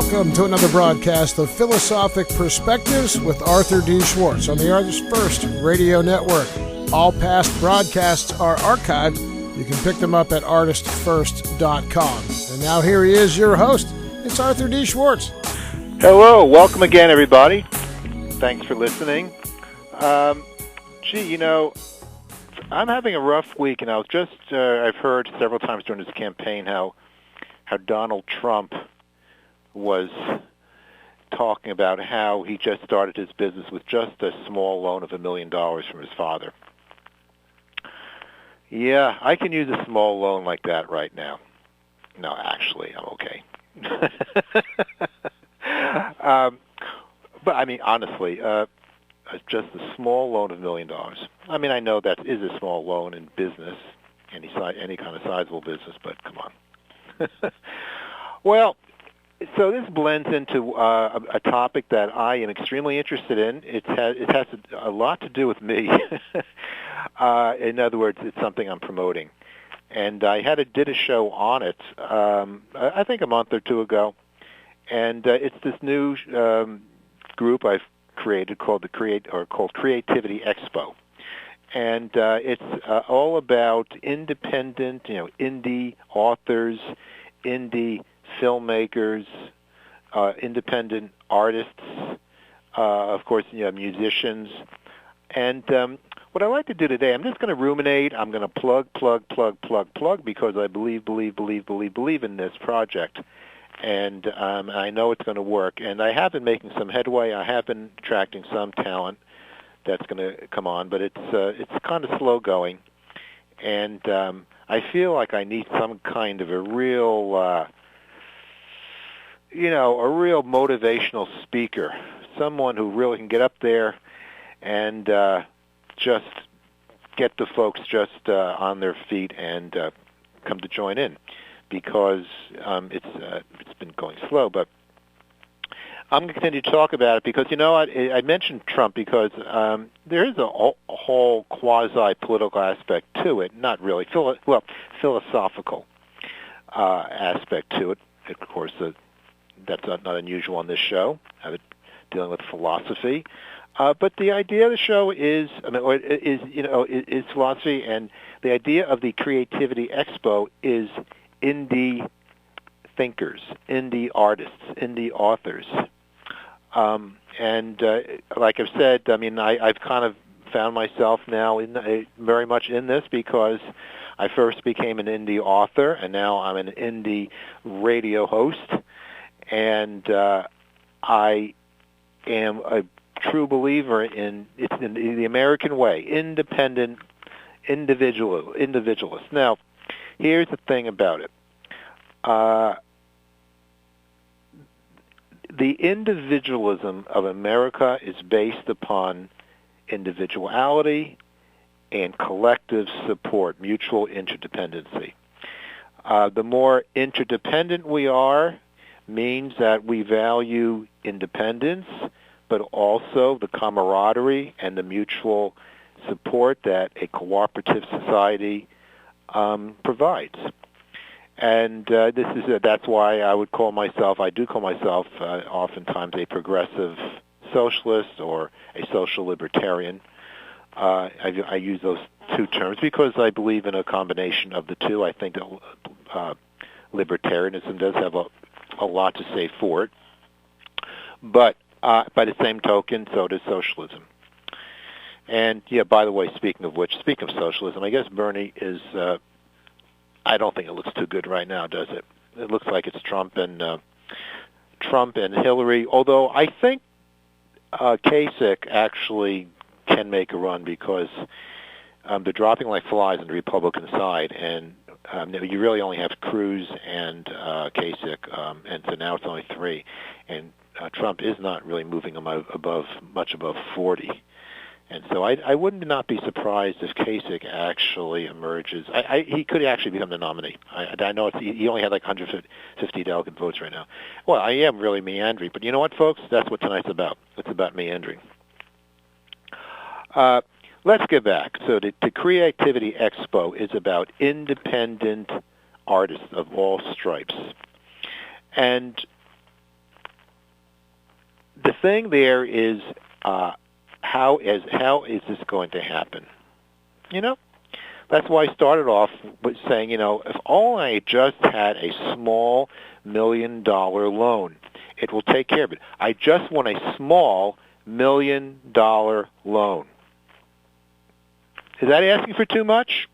welcome to another broadcast of Philosophic Perspectives with Arthur D. Schwartz on the ArtistFirst Radio Network. All past broadcasts are archived. You can pick them up at ArtistFirst.com. And now here he is, your host. It's Arthur D. Schwartz. Hello, welcome again, everybody. Thanks for listening. I'm having a rough week, and I've heard several times during this campaign how Donald Trump was talking about how he just started his business with just a small loan of $1 million from his father. Yeah, I can use a small loan like that right now. No, actually, I'm okay. But I mean, honestly, just a small loan of $1 million. I mean, I know that is a small loan in business, any kind of sizable business, but come on. Well, so this blends into a topic that I am extremely interested in. It has a lot to do with me. In other words, it's something I'm promoting. And I did a show on it, I think a month or two ago. And it's this new group I've created called Creativity Expo. And it's all about independent, indie authors, indie filmmakers, independent artists, of course, musicians. And what I like to do today, I'm just going to ruminate. I'm going to plug, because I believe in this project. And I know it's going to work. And I have been making some headway. I have been attracting some talent that's going to come on, but it's kind of slow going. And I feel like I need some kind of a real motivational speaker, someone who really can get up there and just get the folks just on their feet and come to join in, because it's been going slow. But I'm going to continue to talk about it because, I mentioned Trump because there is a whole quasi-political aspect to it, not really, philosophical aspect to it. Of course, that's not unusual on this show, dealing with philosophy. But the idea of the show is philosophy, and the idea of the Creativity Expo is indie thinkers, indie artists, indie authors. And like I've said, I mean, I've kind of found myself now very much in this because I first became an indie author, and now I'm an indie radio host, and I am a true believer in the American way, independent individualist. Now, here's the thing about it. The individualism of America is based upon individuality and collective support, mutual interdependency. The more interdependent we are means that we value independence, but also the camaraderie and the mutual support that a cooperative society provides. And that's why I do call myself oftentimes a progressive socialist or a social libertarian. I use those two terms because I believe in a combination of the two. I think that libertarianism does have a lot to say for it. But by the same token, so does socialism. And, by the way, speaking of socialism, I guess Bernie is... I don't think it looks too good right now, does it? It looks like it's Trump and Hillary, although I think Kasich actually can make a run because they're dropping like flies on the Republican side, and you really only have Cruz and Kasich, and so now it's only 3. And Trump is not really moving them much above 40. And so I would not be surprised if Kasich actually emerges. He could actually become the nominee. I know he only had like 150 delegate votes right now. Well, I am really meandering, but you know what, folks? That's what tonight's about. It's about meandering. Let's get back. So the Creativity Expo is about independent artists of all stripes. And the thing there is, how is this going to happen? You know, that's why I started off with saying, you know, if only I just had a small $1 million loan, it will take care of it. I just want a small $1 million loan. Is that asking for too much?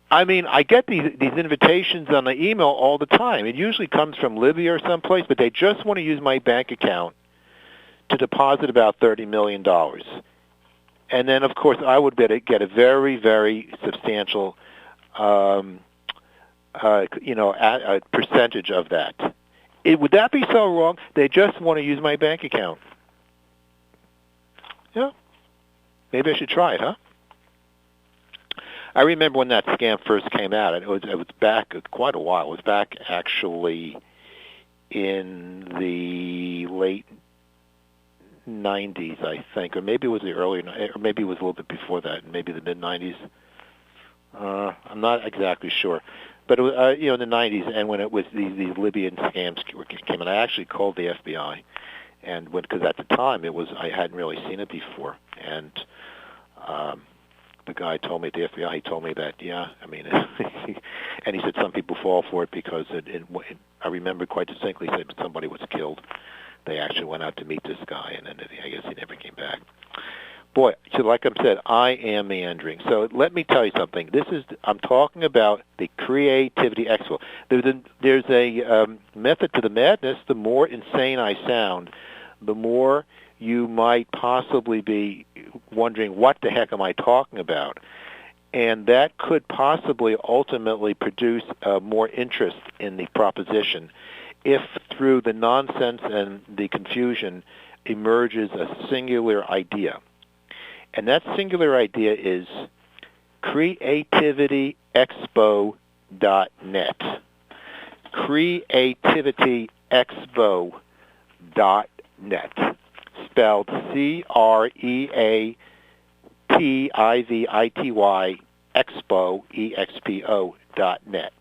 I mean, I get these invitations on the email all the time. It usually comes from Libya or someplace, but they just want to use my bank account to deposit about $30 million. And then, of course, I would get a very, very substantial, a percentage of that. Would that be so wrong? They just want to use my bank account. Yeah. Maybe I should try it, huh? I remember when that scam first came out. It was back quite a while. It was back actually in the late 90s, I think, or maybe it was the early, or maybe it was a little bit before that, maybe the mid 90s. I'm not exactly sure, but it was, in the 90s, and when it was these Libyan scams came, and I actually called the FBI, and because at the time I hadn't really seen it before, and the guy told me at the FBI, he told me that, yeah, I mean, and he said some people fall for it because I remember quite distinctly he said somebody was killed. They actually went out to meet this guy, and then I guess he never came back. Boy, so like I said, I am meandering. So let me tell you something. I'm talking about the Creativity Expo. There's a method to the madness. The more insane I sound, the more you might possibly be wondering, what the heck am I talking about? And that could possibly ultimately produce more interest in the proposition if through the nonsense and the confusion emerges a singular idea. And that singular idea is creativityexpo.net. creativityexpo.net. Spelled CREATIVITY Expo, EXPO.net.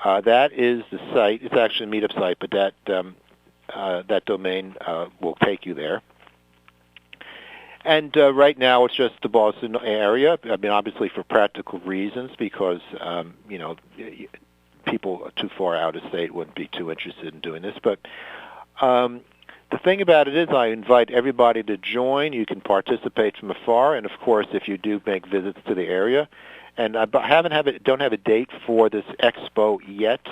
That is the site. It's actually a meetup site, but that domain will take you there. And right now it's just the Boston area. I mean, obviously for practical reasons, because people too far out of state wouldn't be too interested in doing this. But the thing about it is I invite everybody to join. You can participate from afar, and of course, if you do make visits to the area. And I don't have a date for this expo yet,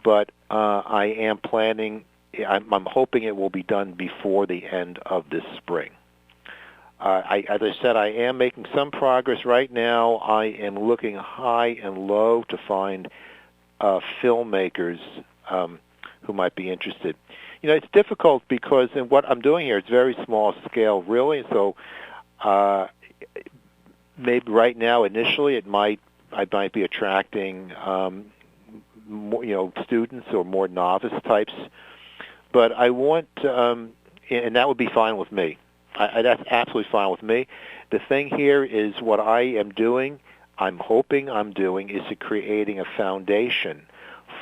but I am planning. I'm hoping it will be done before the end of this spring. As I said, I am making some progress right now. I am looking high and low to find filmmakers who might be interested. It's difficult because in what I'm doing here, it's very small scale, really. So maybe right now, initially, I might be attracting students or more novice types. But I want, and that would be fine with me. That's absolutely fine with me. The thing here is what I am doing, I'm hoping I'm doing, is creating a foundation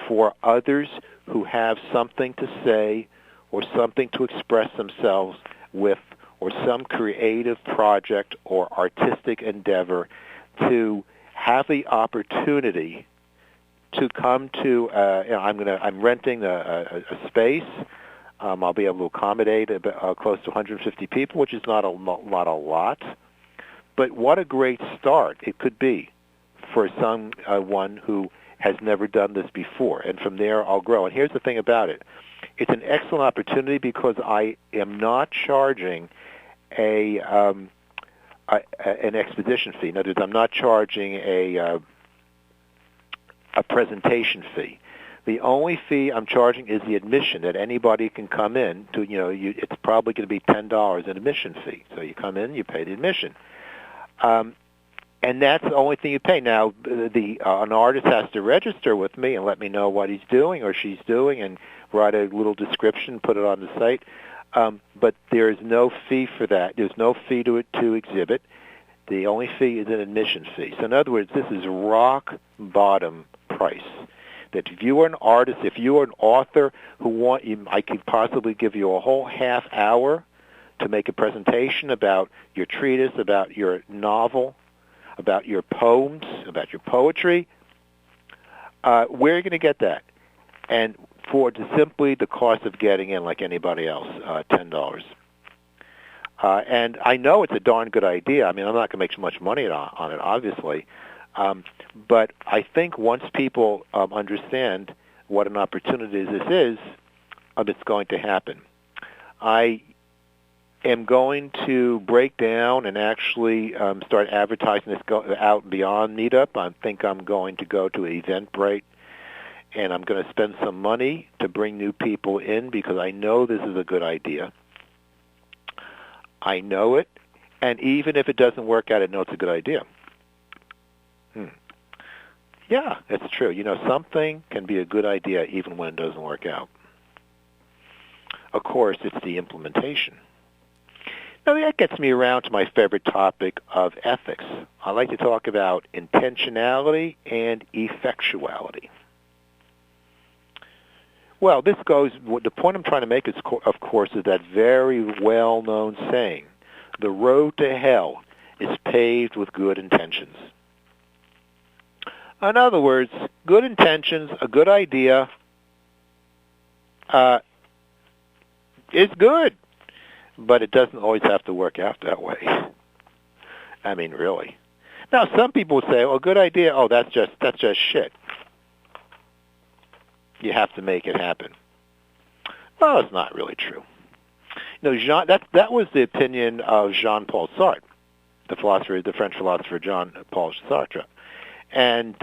for others who have something to say or something to express themselves with, or some creative project or artistic endeavor, to have the opportunity to come to. I'm renting a space. I'll be able to accommodate close to 150 people, which is not a lot. But what a great start it could be for someone who has never done this before. And from there, I'll grow. And here's the thing about it. It's an excellent opportunity because I am not charging an exposition fee. In other words, I'm not charging a presentation fee. The only fee I'm charging is the admission that anybody can come in to. It's probably going to be $10 an admission fee. So you come in, you pay the admission, and that's the only thing you pay. Now, an artist has to register with me and let me know what he's doing or she's doing, and write a little description, put it on the site. But there is no fee for that. There's no fee to exhibit. The only fee is an admission fee. So in other words, this is rock bottom price. that if you are an artist, if you are an author I could possibly give you a whole half hour to make a presentation about your treatise, about your novel, about your poems, about your poetry. Where are you going to get that? And for simply the cost of getting in like anybody else, $10. And I know it's a darn good idea. I mean, I'm not going to make so much money on it, obviously. But I think once people understand what an opportunity this is, it's going to happen. I am going to break down and actually start advertising this out beyond Meetup. I think I'm going to go to Eventbrite, and I'm going to spend some money to bring new people in because I know this is a good idea. I know it, and even if it doesn't work out, I know it's a good idea. Yeah, it's true. You know, something can be a good idea even when it doesn't work out. Of course, it's the implementation. Now, that gets me around to my favorite topic of ethics. I like to talk about intentionality and effectuality. Well, the point I'm trying to make is, of course, is that very well-known saying, the road to hell is paved with good intentions. In other words, good intentions, a good idea, is good, but it doesn't always have to work out that way. I mean, really. Now, some people say, "Oh, good idea. Oh, that's just shit. You have to make it happen." Well, it's not really true. You know, that was the opinion of Jean-Paul Sartre, the French philosopher Jean-Paul Sartre. And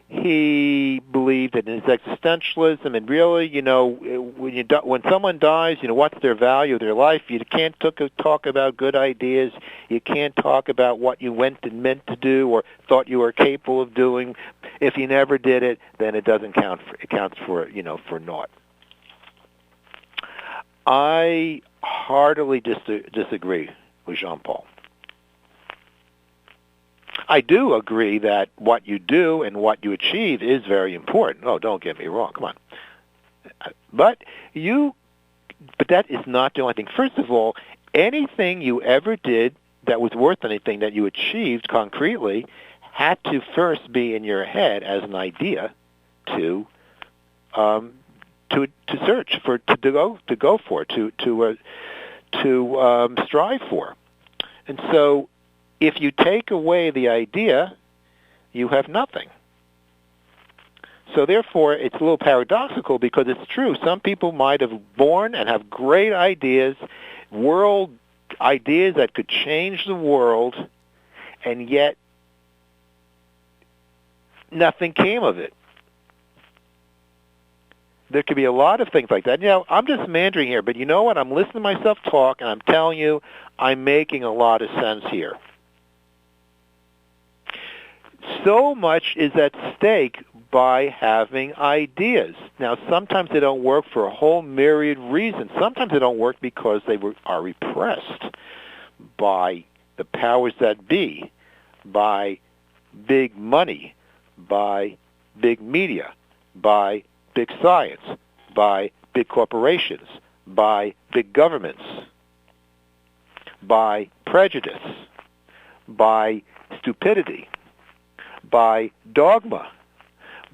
he believed that in his existentialism, and really, you know, when someone dies, you know, what's their value of their life? You can't talk about good ideas. You can't talk about what you went and meant to do or thought you were capable of doing. If you never did it, then it doesn't count. It counts for, you know, for naught. I heartily disagree with Jean-Paul. I do agree that what you do and what you achieve is very important. Oh, don't get me wrong. Come on. But that is not the only thing. First of all, anything you ever did that was worth anything that you achieved concretely had to first be in your head as an idea to search for, to go for, to strive for. And so, if you take away the idea, you have nothing. So therefore, it's a little paradoxical because it's true. Some people might have born and have great ideas, world ideas that could change the world, and yet nothing came of it. There could be a lot of things like that. You know, I'm just meandering here, but you know what? I'm listening to myself talk, and I'm telling you, I'm making a lot of sense here. So much is at stake by having ideas. Now, sometimes they don't work for a whole myriad reasons. Sometimes they don't work because they are repressed by the powers that be, by big money, by big media, by big science, by big corporations, by big governments, by prejudice, by stupidity, by dogma,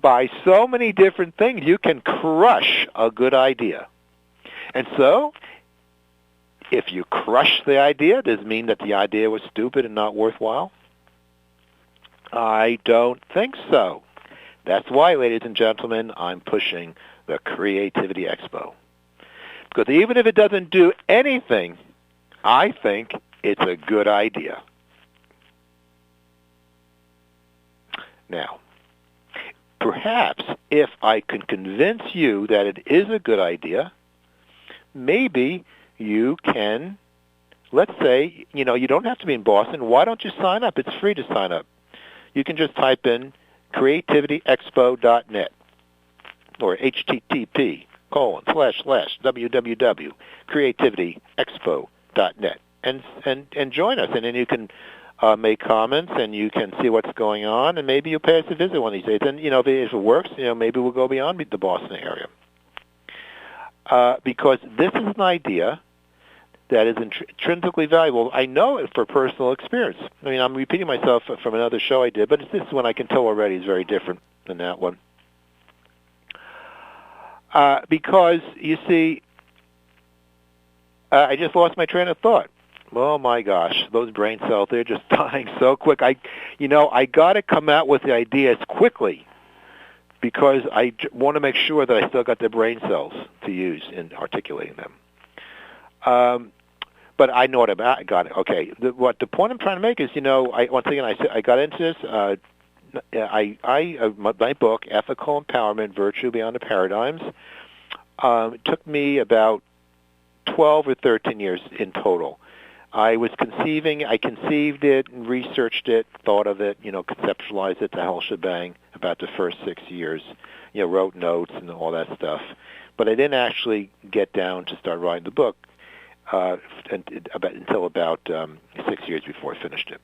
by so many different things. You can crush a good idea. And so, if you crush the idea, does it mean that the idea was stupid and not worthwhile? I don't think so. That's why, ladies and gentlemen, I'm pushing the Creativity Expo. Because even if it doesn't do anything, I think it's a good idea. Now, perhaps if I can convince you that it is a good idea, maybe you can, let's say, you know, you don't have to be in Boston. Why don't you sign up? It's free to sign up. You can just type in creativityexpo.net or http://www.creativityexpo.net and join us. And then you can make comments, and you can see what's going on, and maybe you'll pay us a visit one of these days. And, if it works, maybe we'll go beyond the Boston area. Because this is an idea that is intrinsically valuable. I know it for personal experience. I mean, I'm repeating myself from another show I did, but this one I can tell already is very different than that one. Because, you see, I just lost my train of thought. Oh, my gosh, those brain cells, they're just dying so quick. I got to come out with the ideas quickly because I want to make sure that I still got the brain cells to use in articulating them. But I know what I got it. Okay. The point I'm trying to make is, once again, I got into this. My book, Ethical Empowerment: Virtue Beyond the Paradigms, took me about 12 or 13 years in total. I conceived it, and researched it, thought of it, conceptualized it, the whole shebang about the first 6 years, wrote notes and all that stuff. But I didn't actually get down to start writing the book until about 6 years before I finished it.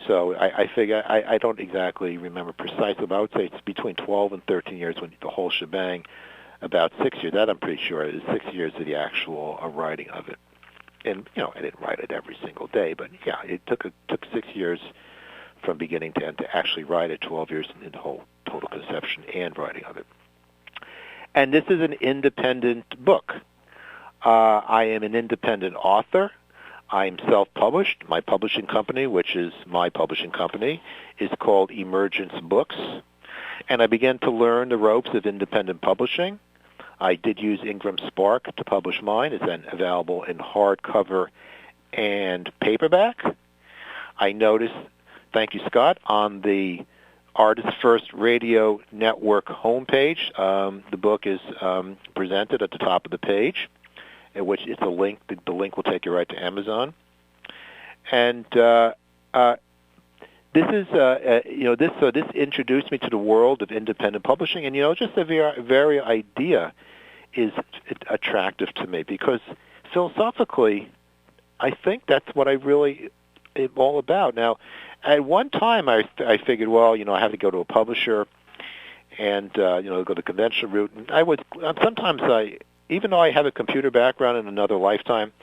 So I figure, I don't exactly remember precisely, but I would say it's between 12 and 13 years when the whole shebang, about 6 years. That I'm pretty sure is 6 years of the actual writing of it. And, I didn't write it every single day, but, yeah, it took 6 years from beginning to end to actually write it, 12 years in the whole total conception and writing of it. And this is an independent book. I am an independent author. I'm self-published. My publishing company, which is my publishing company, is called Emergence Books. And I began to learn the ropes of independent publishing. I did use Ingram Spark to publish mine. It's then available in hardcover and paperback. I noticed, thank you, Scott, on the ArtistFirst Radio Network homepage, the book is presented at the top of the page, in which it's a link. The link will take you right to Amazon. And this is, this introduced me to the world of independent publishing, and just the very idea is attractive to me because philosophically, I think that's what I really am all about. Now, at one time, I figured, well, I have to go to a publisher and go the conventional route. And I would sometimes even though I have a computer background in another lifetime,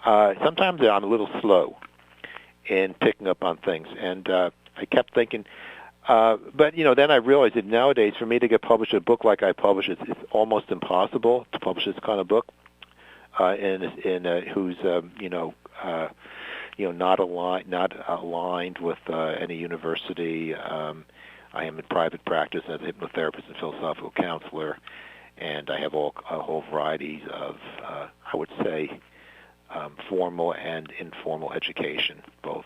sometimes I'm a little slow in picking up on things, and I kept thinking. But then I realized that nowadays, for me to get published a book like I publish, it's almost impossible to publish this kind of book, who's not aligned with any university. I am in private practice as a hypnotherapist and philosophical counselor, and I have a whole variety of, I would say, formal and informal education, both.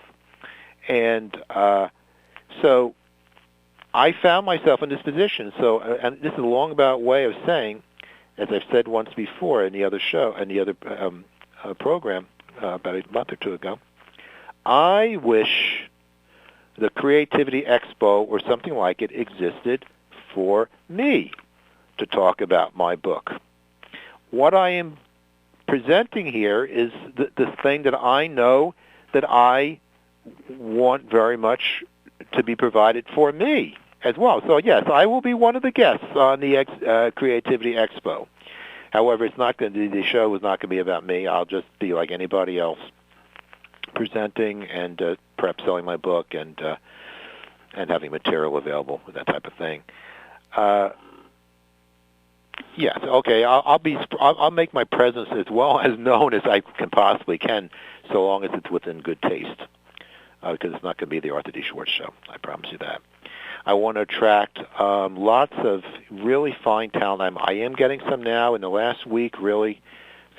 And so I found myself in this position. So, and this is a long-about way of saying, as I've said once before in the other show, in the other program about a month or two ago, I wish the Creativity Expo or something like it existed for me to talk about my book. What I am presenting here is the thing that I know that I want very much to be provided for me as well. So yes, I will be one of the guests on the Creativity Expo. However, it's not going to be, the show is not going to be about me. I'll just be like anybody else, presenting and perhaps selling my book and having material available, that type of thing. Yes, okay. I'll make my presence as well as known as I can possibly can, so long as it's within good taste. Because it's not going to be the Arthur D. Schwartz show. I promise you that. I want to attract lots of really fine talent. I am getting some now. In the last week, really,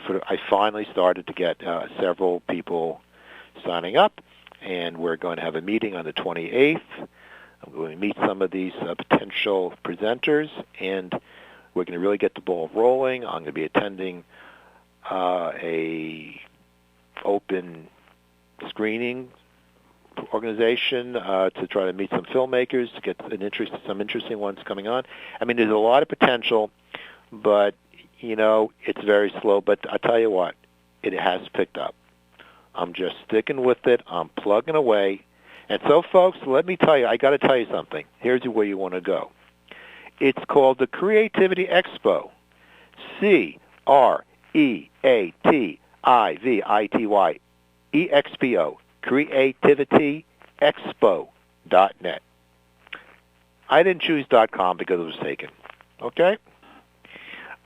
I finally started to get several people signing up, and we're going to have a meeting on the 28th. I'm going to meet some of these potential presenters, and we're going to really get the ball rolling. I'm going to be attending a open screening organization to try to meet some filmmakers, to get some interesting ones coming on. I mean, there's a lot of potential, but, it's very slow. But I tell you what, it has picked up. I'm just sticking with it. I'm plugging away. And so, folks, let me tell you, I got to tell you something. Here's where you want to go. It's called the Creativity Expo. CreativityExpo. CreativityExpo.net. I didn't choose .com because it was taken. Okay?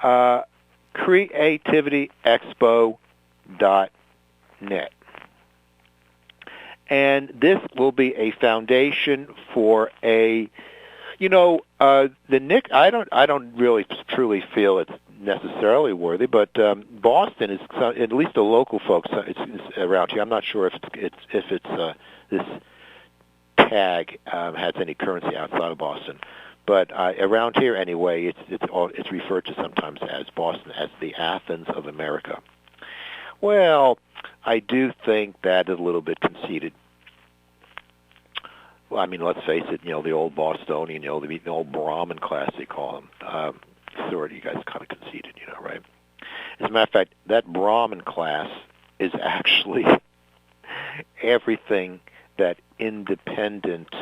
CreativityExpo.net. And this will be a foundation for a, the Nick. I don't really truly feel it's necessarily worthy, but Boston is, at least the local folks it's around here. I'm not sure if it's this tag has any currency outside of Boston, but around here anyway, it's referred to sometimes as Boston as the Athens of America. Well, I do think that is a little bit conceited. Well, I mean, let's face it, the old Bostonian, the old Brahmin class, they call them. Sort of, you guys kind of conceited, right? As a matter of fact, that Brahmin class is actually everything that independent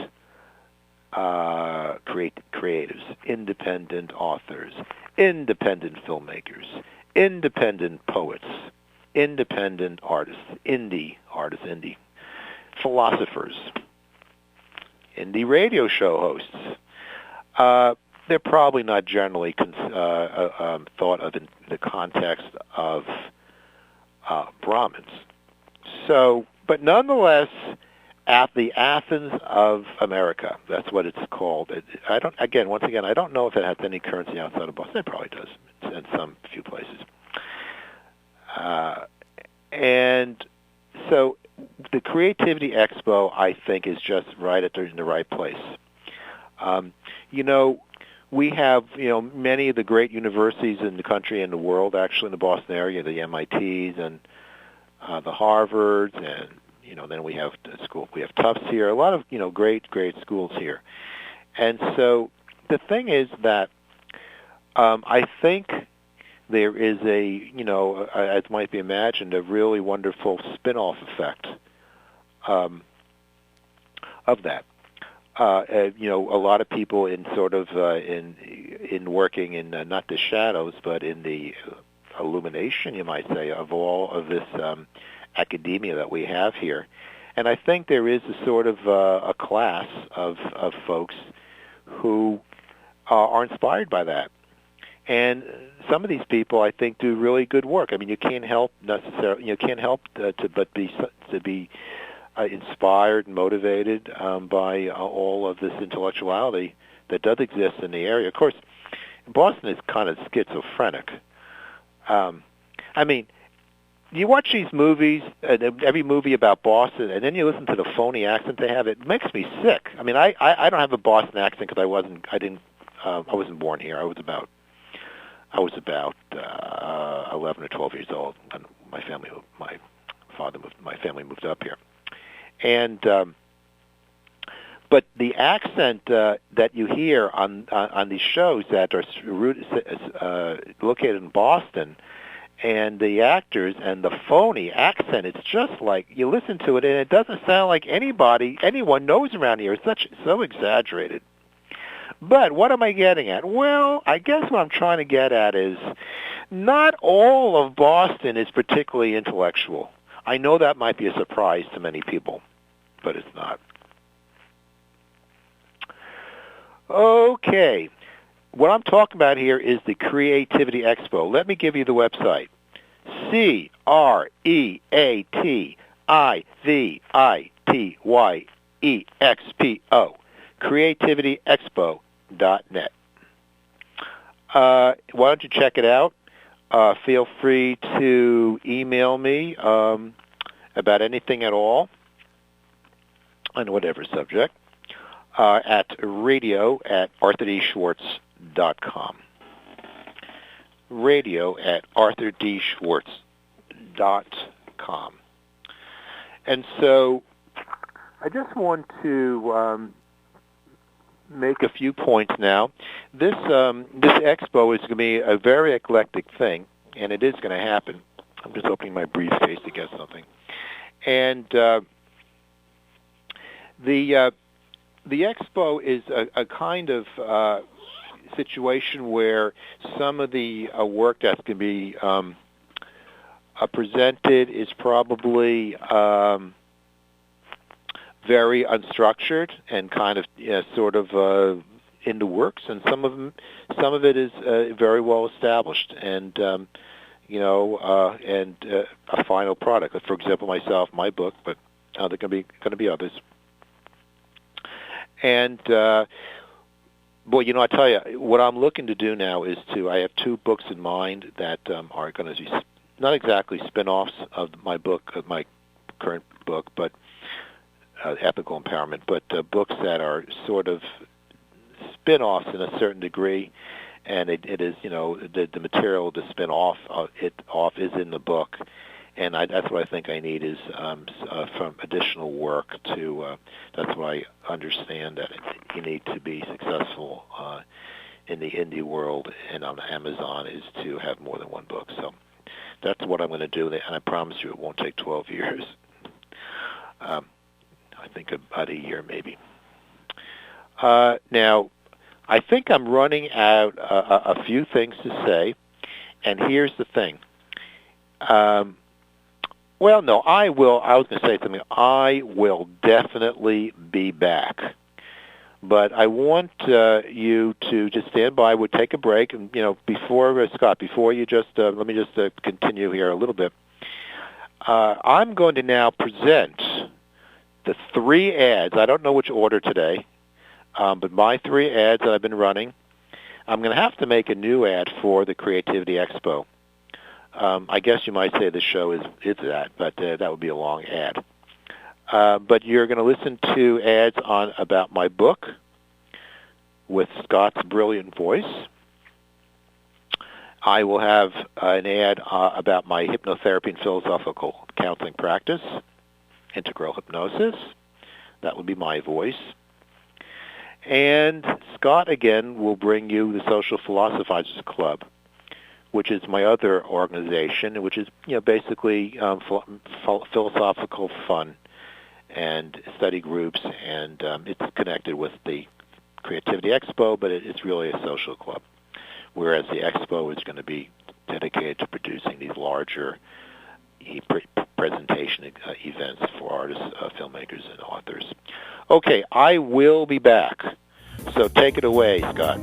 creatives, independent authors, independent filmmakers, independent poets, independent artists, indie philosophers, indie radio show hosts. They're probably not generally thought of in the context of Brahmins. So, but nonetheless, at the Athens of America, that's what it's called. Once again, I don't know if it has any currency outside of Boston. It probably does in some few places. And so the Creativity Expo, I think, is just right in the right place. We have, many of the great universities in the country and the world, actually in the Boston area, the MITs and the Harvards, and then we have we have Tufts here, a lot of great schools here. And so the thing is that I think there is as might be imagined, a really wonderful spin-off effect of that. A lot of people in sort of in working in not the shadows, but in the illumination, you might say, of all of this academia that we have here. And I think there is a sort of a class of folks who are inspired by that. And some of these people, I think, do really good work. I mean, you can't help necessarily, to be inspired and motivated by all of this intellectuality that does exist in the area. Of course, Boston is kind of schizophrenic. I mean, you watch these movies, every movie about Boston, and then you listen to the phony accent they have. It makes me sick. I mean, I don't have a Boston accent because I wasn't born here. I was about 11 or 12 years old when my family moved up here. And but the accent that you hear on these shows that are located in Boston, and the actors and the phony accent, it's just like you listen to it and it doesn't sound like anyone knows around here. It's so exaggerated. But what am I getting at? Well, I guess what I'm trying to get at is not all of Boston is particularly intellectual. I know that might be a surprise to many people, but it's not. Okay. What I'm talking about here is the Creativity Expo. Let me give you the website. CreativityExpo. CreativityExpo.net. Why don't you check it out? Feel free to email me about anything at all on whatever subject at radio@arthurdschwartz.com. radio@arthurdschwartz.com. And so I just want to make a few points now. This expo is going to be a very eclectic thing, and it is going to happen. I'm just opening my briefcase to get something. And the expo is a kind of situation where some of the work that's going to be presented is probably very unstructured and kind of sort of in the works, and some of it is very well established and and a final product. For example, my book, but there are going to be others. And well, I tell you, what I'm looking to do now is I have two books in mind that are going to be not exactly spin-offs of my book, of my current book, but ethical empowerment, but books that are sort of spin-offs in a certain degree, and it is, the material to spin off is in the book, and that's what I think I need is from additional work to. That's what I understand that you need to be successful in the indie world and on Amazon is to have more than one book. So that's what I'm going to do, and I promise you it won't take 12 years. I think about a year maybe. Now, I think I'm running out a few things to say, and here's the thing. Well, no, I was going to say something. I will definitely be back. But I want you to just stand by. We'll take a break. And, before, Scott, before you just, let me just continue here a little bit. I'm going to now present the 3 ads. I don't know which order today, but my 3 ads that I've been running. I'm going to have to make a new ad for the Creativity Expo. I guess you might say the show is that, but that would be a long ad. But you're going to listen to ads about my book with Scott's brilliant voice. I will have an ad about my hypnotherapy and philosophical counseling practice, integral hypnosis. That would be my voice. And Scott, again, will bring you the Social Philosophizers Club, which is my other organization, which is basically philosophical fun and study groups, and it's connected with the Creativity Expo, but it's really a social club, whereas the Expo is going to be dedicated to producing these larger presentation events for artists, filmmakers, and authors. Okay, I will be back, so take it away, Scott.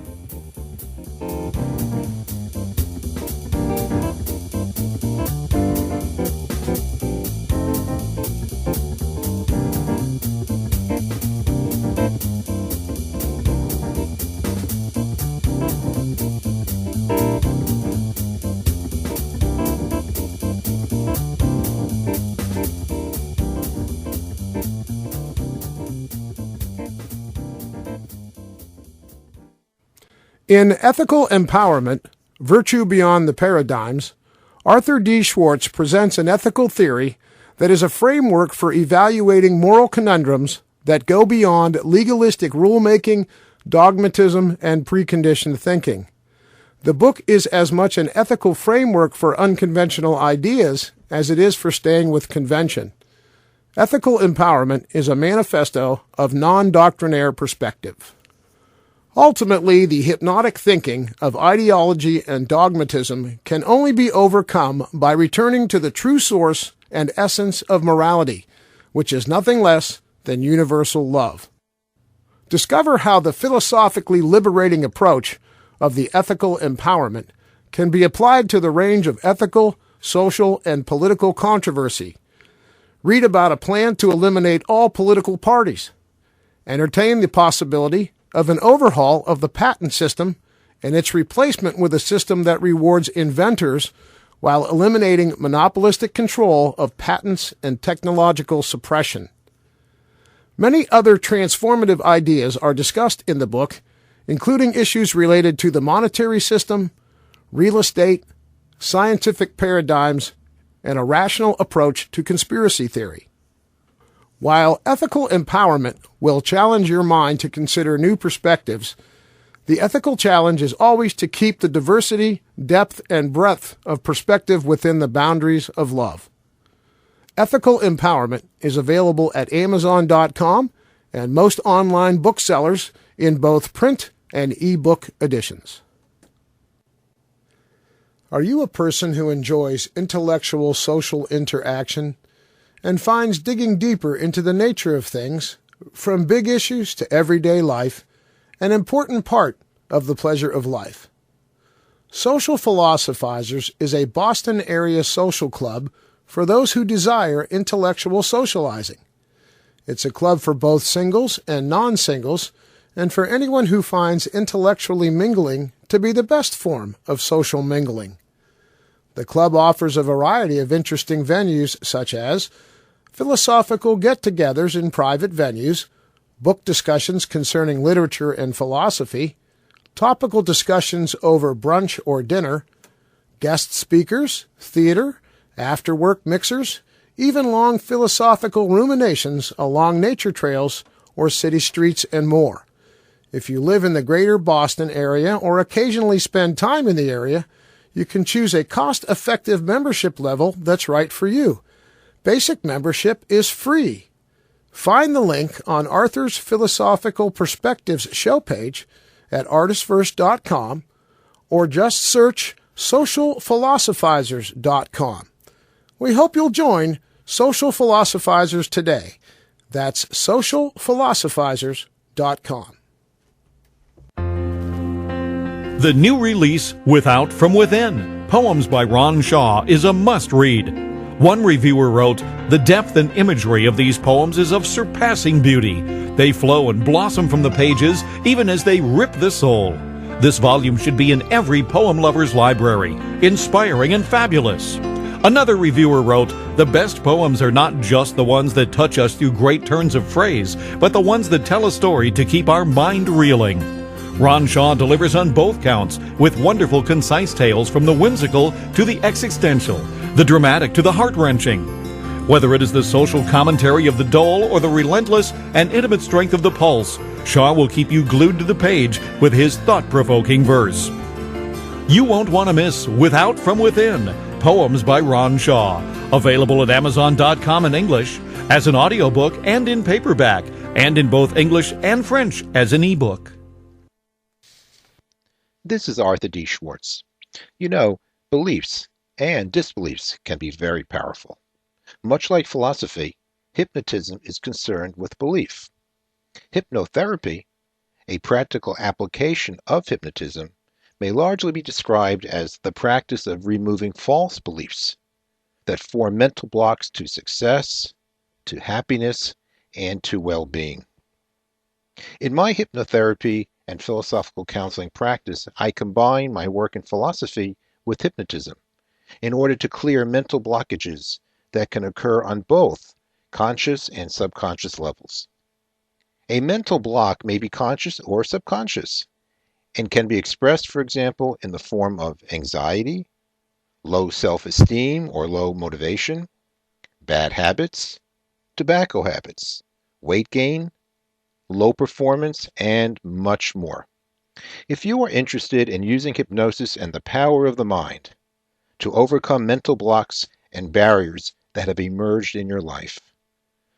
In Ethical Empowerment, Virtue Beyond the Paradigms, Arthur D. Schwartz presents an ethical theory that is a framework for evaluating moral conundrums that go beyond legalistic rulemaking, dogmatism, and preconditioned thinking. The book is as much an ethical framework for unconventional ideas as it is for staying with convention. Ethical Empowerment is a manifesto of non-doctrinaire perspective. Ultimately, the hypnotic thinking of ideology and dogmatism can only be overcome by returning to the true source and essence of morality, which is nothing less than universal love. Discover how the philosophically liberating approach of the ethical empowerment can be applied to the range of ethical, social, and political controversy. Read about a plan to eliminate all political parties. Entertain the possibility of an overhaul of the patent system and its replacement with a system that rewards inventors while eliminating monopolistic control of patents and technological suppression. Many other transformative ideas are discussed in the book, including issues related to the monetary system, real estate, scientific paradigms, and a rational approach to conspiracy theory. While ethical empowerment will challenge your mind to consider new perspectives, the ethical challenge is always to keep the diversity, depth, and breadth of perspective within the boundaries of love. Ethical Empowerment is available at Amazon.com and most online booksellers in both print and e-book editions. Are you a person who enjoys intellectual social interaction and finds digging deeper into the nature of things, from big issues to everyday life, an important part of the pleasure of life? Social Philosophizers is a Boston area social club for those who desire intellectual socializing. It's a club for both singles and non-singles, and for anyone who finds intellectually mingling to be the best form of social mingling. The club offers a variety of interesting venues such as philosophical get-togethers in private venues, book discussions concerning literature and philosophy, topical discussions over brunch or dinner, guest speakers, theater, after-work mixers, even long philosophical ruminations along nature trails or city streets, and more. If you live in the greater Boston area or occasionally spend time in the area, you can choose a cost-effective membership level that's right for you. Basic membership is free. Find the link on Arthur's Philosophical Perspectives show page at ArtistFirst.com or just search socialphilosophizers.com. We hope you'll join Social Philosophizers today. That's socialphilosophizers.com. The new release, Without from Within, Poems by Ron Shaw, is a must-read. One reviewer wrote, "The depth and imagery of these poems is of surpassing beauty. They flow and blossom from the pages even as they rip the soul. This volume should be in every poem lover's library, inspiring and fabulous." Another reviewer wrote, "The best poems are not just the ones that touch us through great turns of phrase, but the ones that tell a story to keep our mind reeling." Ron Shaw delivers on both counts with wonderful concise tales from the whimsical to the existential, the dramatic to the heart-wrenching. Whether it is the social commentary of the dull or the relentless and intimate strength of the pulse, Shaw will keep you glued to the page with his thought-provoking verse. You won't want to miss Without from Within, Poems by Ron Shaw, available at Amazon.com in English, as an audiobook and in paperback, and in both English and French as an ebook. This is Arthur D. Schwartz. You know, beliefs and disbeliefs can be very powerful. Much like philosophy, hypnotism is concerned with belief. Hypnotherapy, a practical application of hypnotism, may largely be described as the practice of removing false beliefs that form mental blocks to success, to happiness, and to well-being. In my hypnotherapy and philosophical counseling practice, I combine my work in philosophy with hypnotism in order to clear mental blockages that can occur on both conscious and subconscious levels. A mental block may be conscious or subconscious and can be expressed, for example, in the form of anxiety, low self-esteem or low motivation, bad habits, tobacco habits, weight gain, low performance, and much more. If you are interested in using hypnosis and the power of the mind to overcome mental blocks and barriers that have emerged in your life,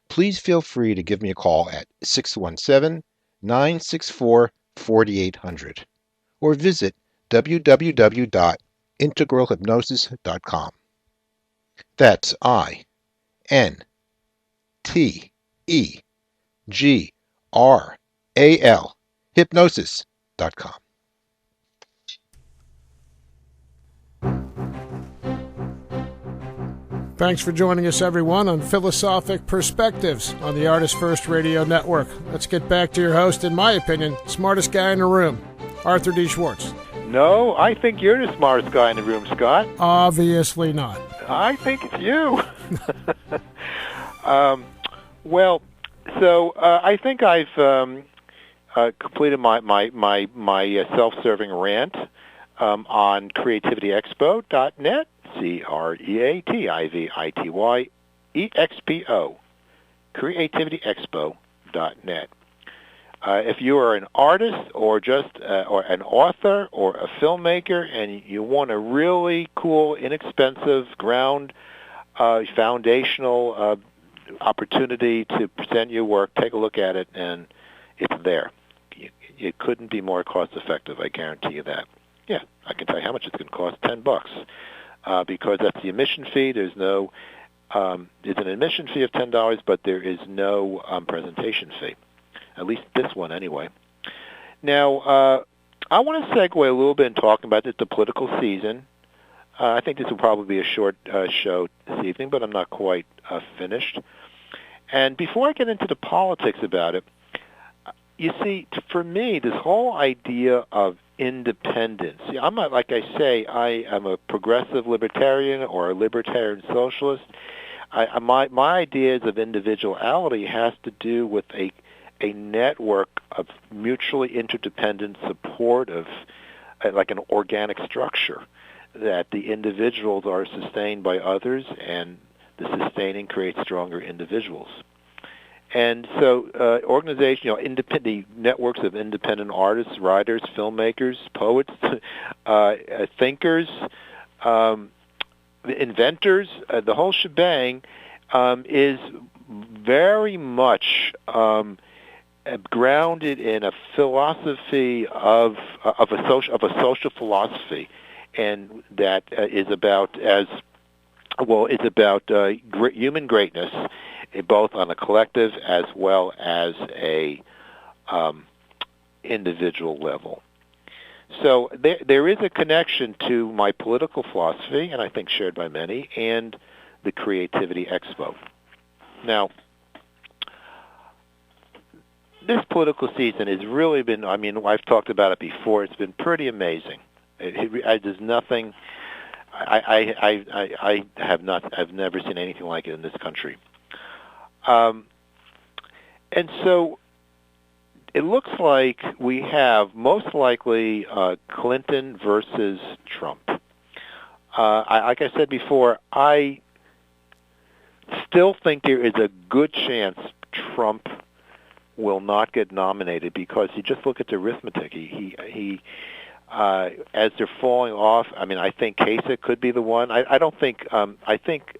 please feel free to give me a call at 617-964-4800 or visit www.integralhypnosis.com. That's INTEGRAL hypnosis.com. Thanks for joining us, everyone, on Philosophic Perspectives on the ArtistFirst Radio Network. Let's get back to your host, in my opinion, smartest guy in the room, Arthur D. Schwartz. No, I think you're the smartest guy in the room, Scott. Obviously not. I think it's you. I think I've completed my self-serving rant on creativityexpo.net, CREATIVITYEXPO, creativityexpo.net. If you are an artist or just or an author or a filmmaker and you want a really cool, inexpensive, ground foundational opportunity to present your work, take a look at it, and it's there. It couldn't be more cost-effective, I guarantee you that. Yeah, I can tell you how much it's going to cost, $10, because that's the admission fee. There's no, there's an admission fee of $10, but there is no presentation fee, at least this one anyway. Now, I want to segue a little bit and talk about the political season. I think this will probably be a short show this evening, but I'm not quite finished. And before I get into the politics about it, you see, for me, this whole idea of independence, I'm not, like I say, I am a progressive libertarian or a libertarian socialist. My ideas of individuality has to do with a network of mutually interdependent support of like an organic structure, that the individuals are sustained by others and the sustaining creates stronger individuals. And so organization, independent networks of independent artists, writers, filmmakers, poets, thinkers, inventors, the whole shebang is very much grounded in a philosophy of a social philosophy, and that is about human greatness, both on a collective as well as a individual level. So there is a connection to my political philosophy, and I think shared by many, and the Creativity Expo. Now, this political season has really been, I've talked about it before, it's been pretty amazing. There's nothing, I've never seen anything like it in this country. And so it looks like we have most likely Clinton versus Trump. Like I said before, I still think there is a good chance Trump will not get nominated, because you just look at the arithmetic. He as they're falling off, I think Kasich could be the one. I don't think, I think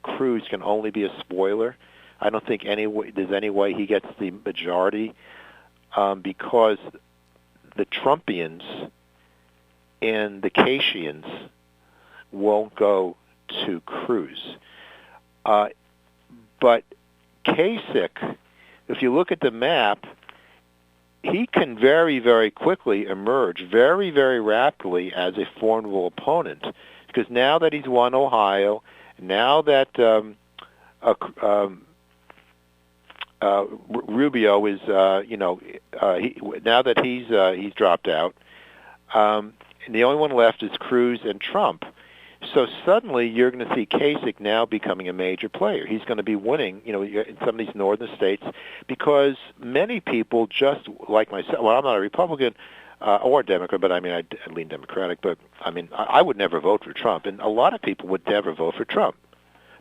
Cruz can only be a spoiler. I don't think there's any way he gets the majority, because the Trumpians and the Kashians won't go to Cruz. But Kasich, if you look at the map, he can very, very quickly emerge, very, very rapidly as a formidable opponent, because now that he's won Ohio, now that Rubio is, now that he's dropped out, and the only one left is Cruz and Trump. So suddenly you're going to see Kasich now becoming a major player. He's going to be winning, in some of these northern states, because many people, just like myself, well, I'm not a Republican or a Democrat, but I lean Democratic, but I would never vote for Trump, and a lot of people would never vote for Trump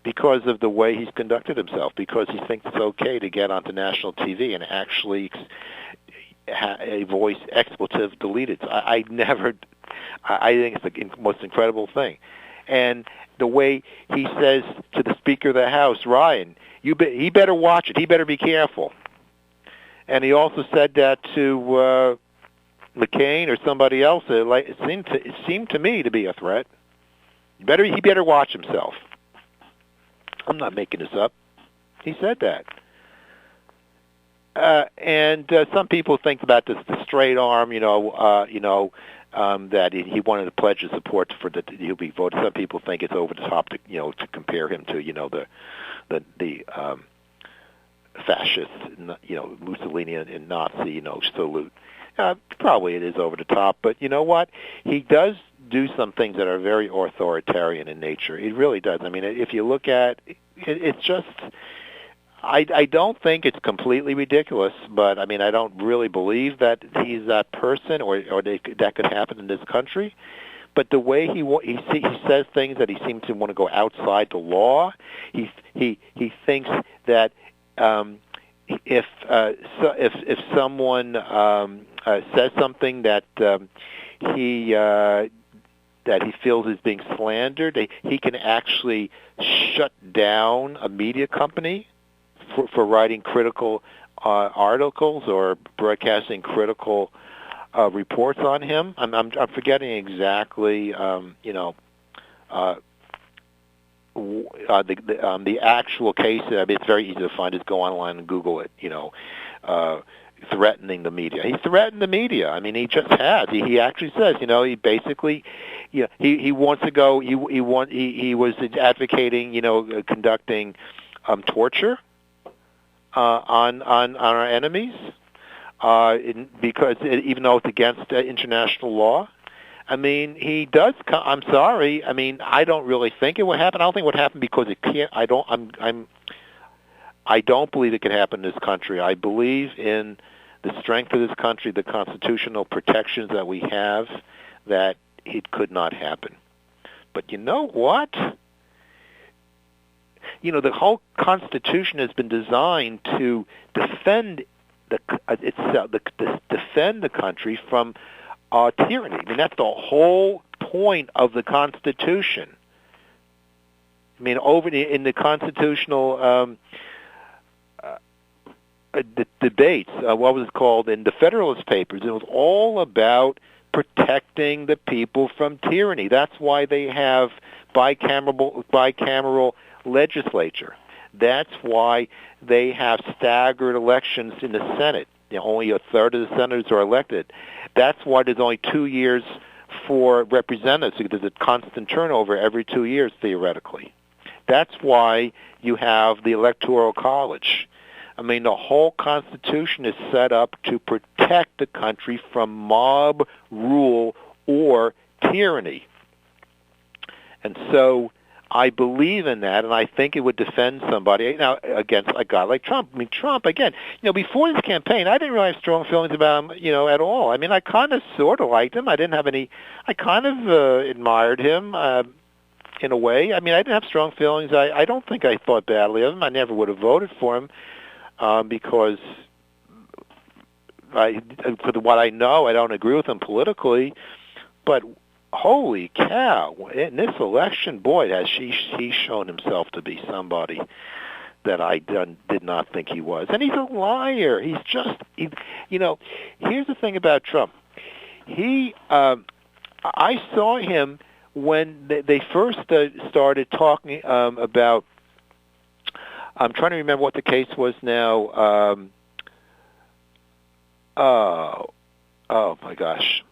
because of the way he's conducted himself, because he thinks it's okay to get onto national TV and actually voice expletive deleted. I think it's the most incredible thing. And the way he says to the Speaker of the House, Ryan, he better watch it. He better be careful. And he also said that to McCain or somebody else. It seemed to me to be a threat. He better watch himself. I'm not making this up. He said that. And some people think about this, the straight arm, that he wanted to pledge his support for that he'll be voted. Some people think it's over the top to compare him to the fascist, Mussolini and Nazi salute. Probably it is over the top, but you know what? He does do some things that are very authoritarian in nature. He really does. If you look at it, it's just. I don't think it's completely ridiculous, but I don't really believe that he's that person or that could happen in this country. But the way he says things that he seems to want to go outside the law. He thinks that if someone says something that he that he feels is being slandered, he can actually shut down a media company for writing critical articles or broadcasting critical reports on him. I'm forgetting exactly, the actual case. I mean, it's very easy to find. Just go online and Google it. Threatening the media. He threatened the media. I mean, he just has. He actually says, he basically, he wants to go. He was advocating, conducting torture on our enemies, because even though it's against international law. I mean, he does. I'm sorry. I mean, I don't really think it would happen. I don't think it would happen because it can't. I don't believe it can happen in this country. I believe in the strength of this country, the constitutional protections that we have, that it could not happen. But you know what? The whole Constitution has been designed to defend defend the country from tyranny. I mean, that's the whole point of the Constitution. I mean, in the constitutional debates, what was it called, in the Federalist Papers, it was all about protecting the people from tyranny. That's why they have bicameral legislature. That's why they have staggered elections in the Senate. Only a third of the senators are elected. That's why there's only 2 years for representatives, because there's a constant turnover every 2 years, theoretically. That's why you have the Electoral College. I mean, the whole Constitution is set up to protect the country from mob rule or tyranny. And so I believe in that, and I think it would defend somebody against a guy like Trump. I mean, Trump, again, before this campaign, I didn't really have strong feelings about him, at all. I mean, I kind of sort of liked him. I kind of admired him in a way. I mean, I didn't have strong feelings. I don't think I thought badly of him. I never would have voted for him because for what I know, I don't agree with him politically, but holy cow, in this election, boy, has he's shown himself to be somebody that I did not think he was. And he's a liar. He's just, here's the thing about Trump. I saw him when they first started talking about, I'm trying to remember what the case was now. Oh my gosh.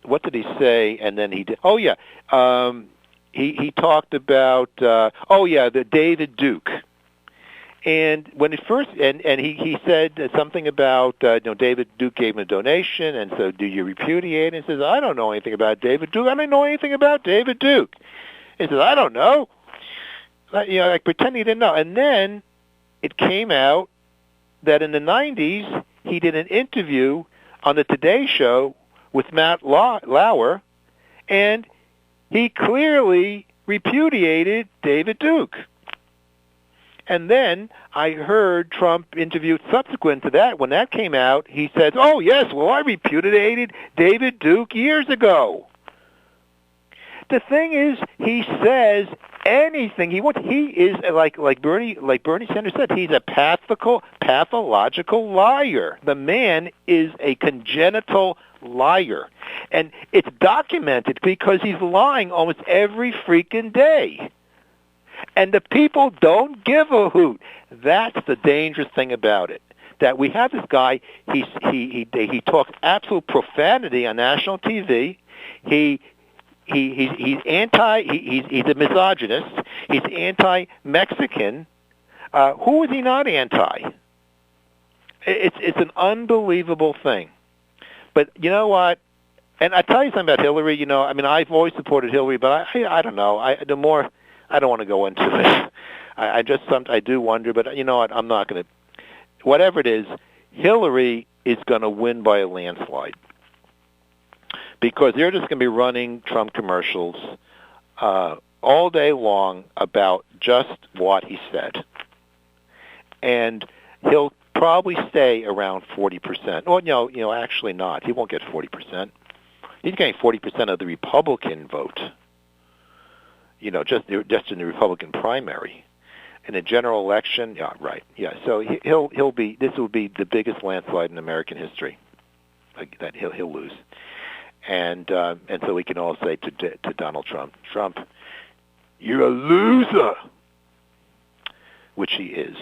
What did he say? And then he did. Oh yeah, he talked about. The David Duke. And when it first, and he said something about David Duke gave him a donation, and so do you repudiate? And he says, I don't know anything about David Duke. I don't know anything about David Duke. He says, I don't know. Like pretending he didn't know. And then it came out that in the 90s he did an interview on the Today Show with Matt Lauer, and he clearly repudiated David Duke. And then I heard Trump interviewed subsequent to that. When that came out, he said, oh, yes, well, I repudiated David Duke years ago. The thing is, he says anything he wants. He is, like Bernie Sanders said, he's a pathological liar. The man is a congenital liar. And it's documented because he's lying almost every freaking day. And the people don't give a hoot. That's the dangerous thing about it. That we have this guy, he talks absolute profanity on national TV. He's a misogynist. He's anti-Mexican. Who is he not anti? It's an unbelievable thing. But you know what? And I tell you something about Hillary. I mean, I've always supported Hillary, but I don't know. I don't want to go into it. I do wonder, but you know what? I'm not going to. Whatever it is, Hillary is going to win by a landslide because they're just going to be running Trump commercials all day long about just what he said, and he'll probably stay around 40%. Well, actually not. He won't get 40%. He's getting 40% of the Republican vote. Just in the Republican primary. In a general election, yeah, right, yeah. So he'll be. This will be the biggest landslide in American history. That he'll lose, and so we can all say to Donald Trump, you're a loser, which he is.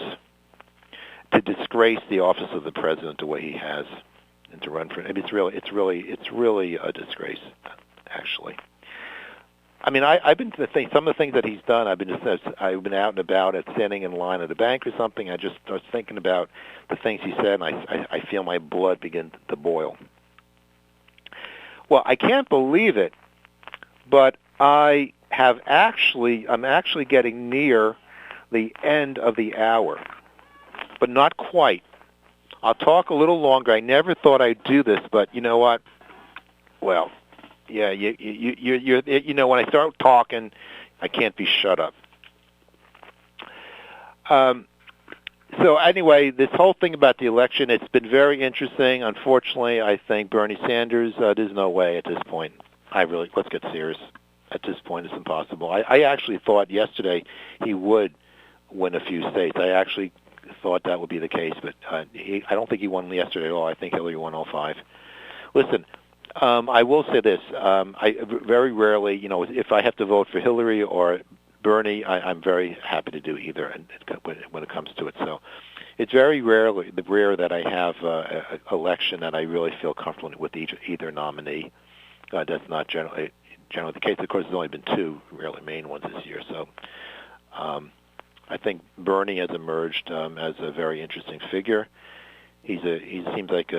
To disgrace the office of the president the way he has, and to run for it, it's really a disgrace, actually. I mean, I've been to some of the things that he's done. I've been out and about, standing in line at a bank or something. I was thinking about the things he said, and I feel my blood begin to boil. Well, I can't believe it, but I'm actually getting near the end of the hour, but not quite. I'll talk a little longer. I never thought I'd do this, but you know what? Well. Yeah, you're when I start talking, I can't be shut up. So anyway, this whole thing about the election, it's been very interesting. Unfortunately, I think Bernie Sanders, there's no way at this point. Let's get serious. At this point, it's impossible. I actually thought yesterday he would win a few states. I actually thought that would be the case, but I don't think he won yesterday at all. I think Hillary won all 5. Listen, I will say this. I very rarely, if I have to vote for Hillary or Bernie, I'm very happy to do either when it comes to it. So it's very rare that I have an election that I really feel comfortable with either nominee. That's not generally the case. Of course, there's only been 2 really main ones this year. So I think Bernie has emerged as a very interesting figure. He seems like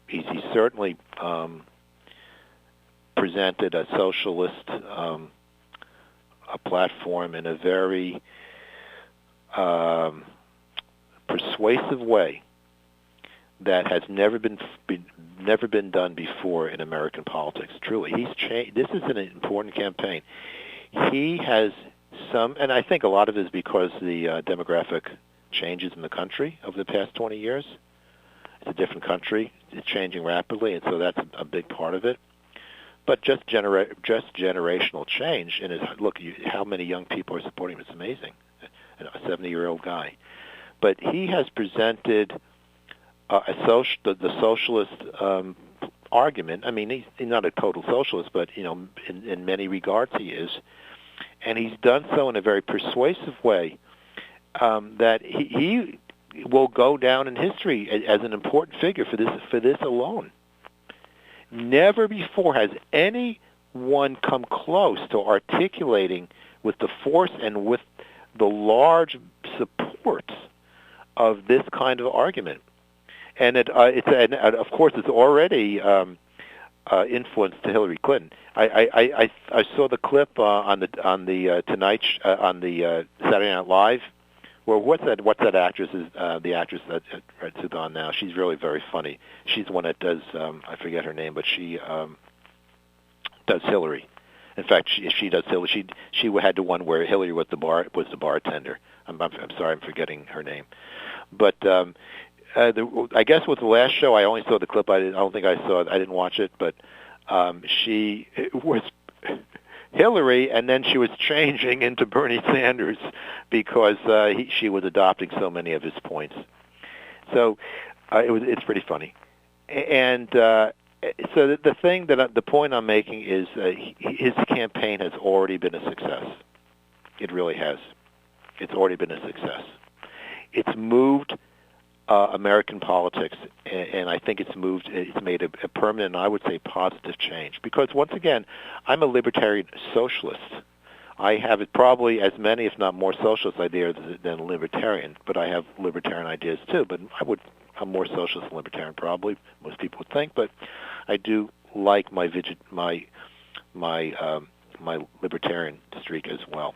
He's certainly presented a socialist a platform in a very persuasive way that has never been done before in American politics. Truly, he's changed. This is an important campaign. He has and I think a lot of it is because the demographic changes in the country over the past 20 years. It's a different country. It's changing rapidly, and so that's a big part of it. But just generational change. And look, how many young people are supporting him? It's amazing. A 70-year-old guy. But he has presented the socialist argument. I mean, he's not a total socialist, but in many regards he is. And he's done so in a very persuasive way that he will go down in history as an important figure for this alone. Never before has anyone come close to articulating with the force and with the large support of this kind of argument. And of course, it's already influenced to Hillary Clinton. I saw the clip on the Tonight on the Saturday Night Live. Well, what's that actress? The actress that's on now. She's really very funny. She's the one that does. I forget her name, but she does Hillary. In fact, she does Hillary. She had the one where Hillary was the bartender. I'm sorry, I'm forgetting her name. But I guess with the last show, I only saw the clip. I don't think I saw it. I didn't watch it, but she was Hillary, and then she was changing into Bernie Sanders because she was adopting so many of his points. So it's pretty funny. And so the point I'm making is his campaign has already been a success. It really has. It's already been a success. It's moved American politics, and I think it's made a permanent, I would say, positive change. Because once again, I'm a libertarian socialist. I have probably as many, if not more, socialist ideas than libertarian, but I have libertarian ideas too. But I'm more socialist than libertarian, probably most people would think. But I do like my libertarian streak as well.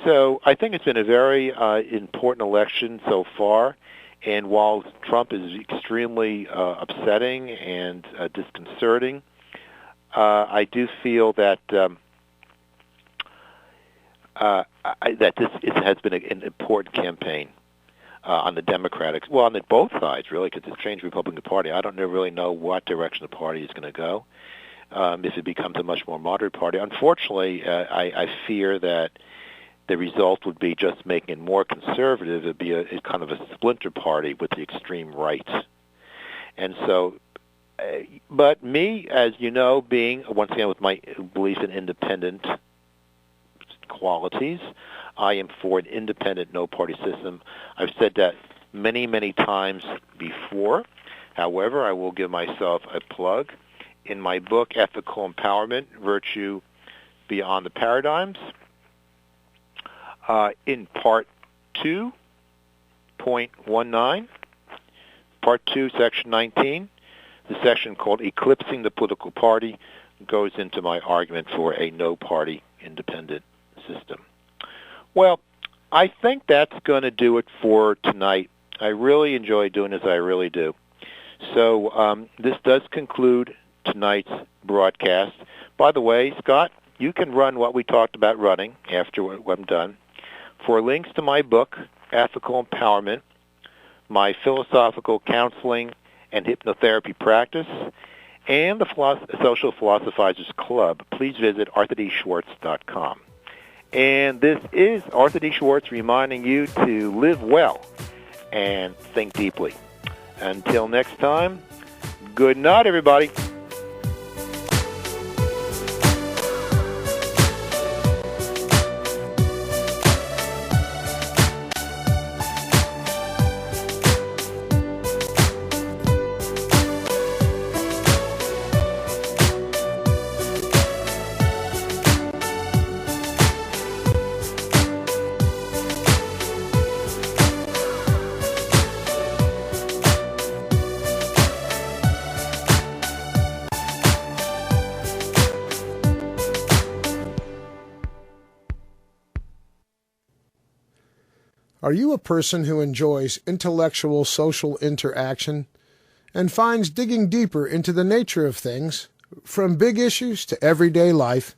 So I think it's been a very important election so far, and while Trump is extremely upsetting and disconcerting, I do feel that that this has been an important campaign. on the Democratic, well, on both sides, really, because it's changed the Republican Party. I don't really know what direction the party is going to go. If it becomes a much more moderate party. Unfortunately, I fear that the result would be just making it more conservative. It would be a kind of a splinter party with the extreme right. And so, but me, as you know, being, once again, with my belief in independent qualities, I am for an independent no-party system. I've said that many, many times before. However, I will give myself a plug. In my book, Ethical Empowerment, Virtue Beyond the Paradigms, in Part 2.19, Part 2, Section 19, the section called Eclipsing the Political Party goes into my argument for a no-party independent system. Well, I think that's going to do it for tonight. I really enjoy doing this. I really do. So this does conclude tonight's broadcast. By the way, Scott, you can run what we talked about running after I'm done. For links to my book, Ethical Empowerment, my philosophical counseling and hypnotherapy practice, and the Social Philosophizers Club, please visit arthurdschwartz.com. And this is Arthur D. Schwartz reminding you to live well and think deeply. Until next time, good night, everybody. Are you a person who enjoys intellectual social interaction and finds digging deeper into the nature of things, from big issues to everyday life,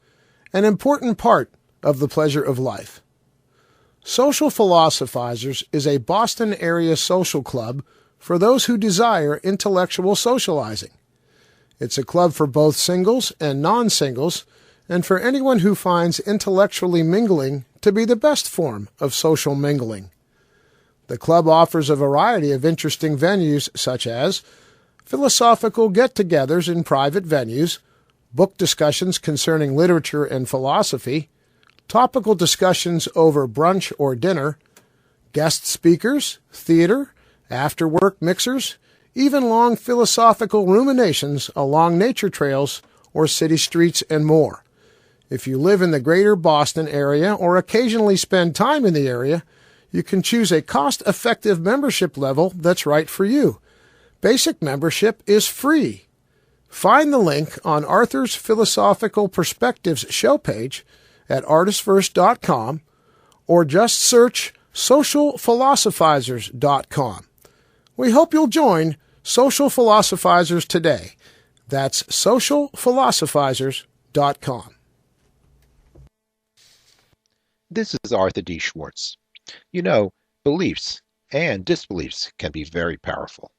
an important part of the pleasure of life? Social Philosophizers is a Boston area social club for those who desire intellectual socializing. It's a club for both singles and non-singles, and for anyone who finds intellectually mingling to be the best form of social mingling. The club offers a variety of interesting venues such as philosophical get-togethers in private venues, book discussions concerning literature and philosophy, topical discussions over brunch or dinner, guest speakers, theater, after-work mixers, even long philosophical ruminations along nature trails or city streets, and more. If you live in the greater Boston area or occasionally spend time in the area, you can choose a cost-effective membership level that's right for you. Basic membership is free. Find the link on Arthur's Philosophical Perspectives show page at ArtistFirst.com or just search socialphilosophizers.com. We hope you'll join Social Philosophizers today. That's socialphilosophizers.com. This is Arthur D. Schwartz. You know, beliefs and disbeliefs can be very powerful.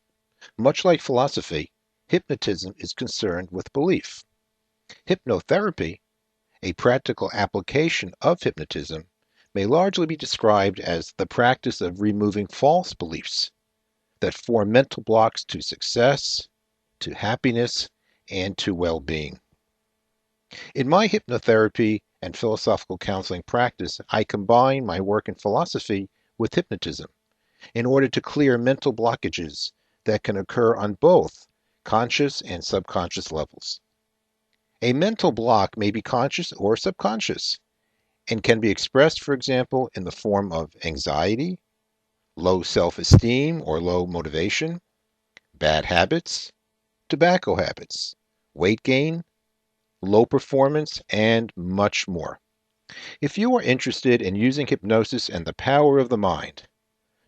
Much like philosophy, hypnotism is concerned with belief. Hypnotherapy, a practical application of hypnotism, may largely be described as the practice of removing false beliefs that form mental blocks to success, to happiness, and to well-being. In my hypnotherapy and philosophical counseling practice, I combine my work in philosophy with hypnotism in order to clear mental blockages that can occur on both conscious and subconscious levels. A mental block may be conscious or subconscious and can be expressed, for example, in the form of anxiety, low self-esteem or low motivation, bad habits, tobacco habits, weight gain, low performance, and much more. If you are interested in using hypnosis and the power of the mind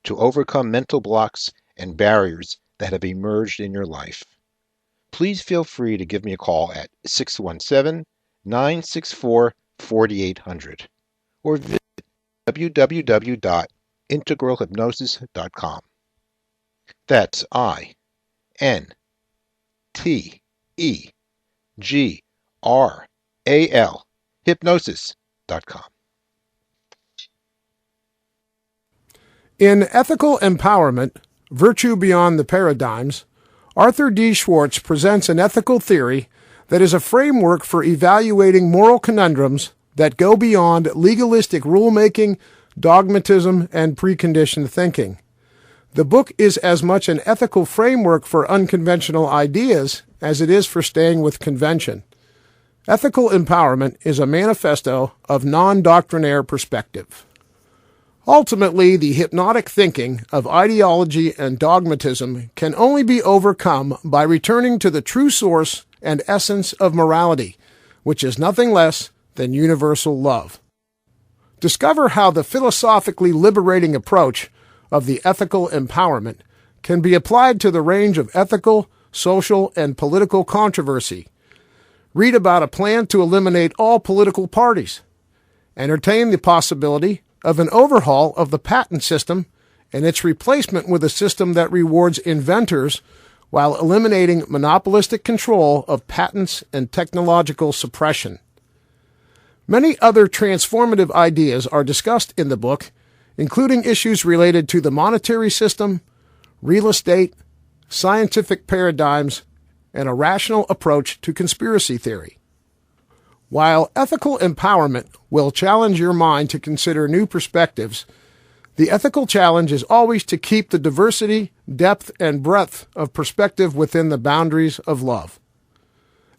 to overcome mental blocks and barriers that have emerged in your life, please feel free to give me a call at 617-964-4800 or visit www.inventors.com. integralhypnosis.com. That's INTEGRAL hypnosis.com. In Ethical Empowerment, Virtue Beyond the Paradigms, Arthur D. Schwartz presents an ethical theory that is a framework for evaluating moral conundrums that go beyond legalistic rulemaking, dogmatism, and preconditioned thinking. The book is as much an ethical framework for unconventional ideas as it is for staying with convention. Ethical Empowerment is a manifesto of non-doctrinaire perspective. Ultimately, the hypnotic thinking of ideology and dogmatism can only be overcome by returning to the true source and essence of morality, which is nothing less than universal love. Discover how the philosophically liberating approach of the ethical empowerment can be applied to the range of ethical, social, and political controversy. Read about a plan to eliminate all political parties. Entertain the possibility of an overhaul of the patent system and its replacement with a system that rewards inventors while eliminating monopolistic control of patents and technological suppression. Many other transformative ideas are discussed in the book, including issues related to the monetary system, real estate, scientific paradigms, and a rational approach to conspiracy theory. While ethical empowerment will challenge your mind to consider new perspectives, the ethical challenge is always to keep the diversity, depth, and breadth of perspective within the boundaries of love.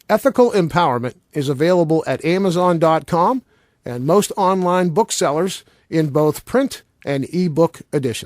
Ethical Empowerment is available at Amazon.com and most online booksellers in both print and e-book edition.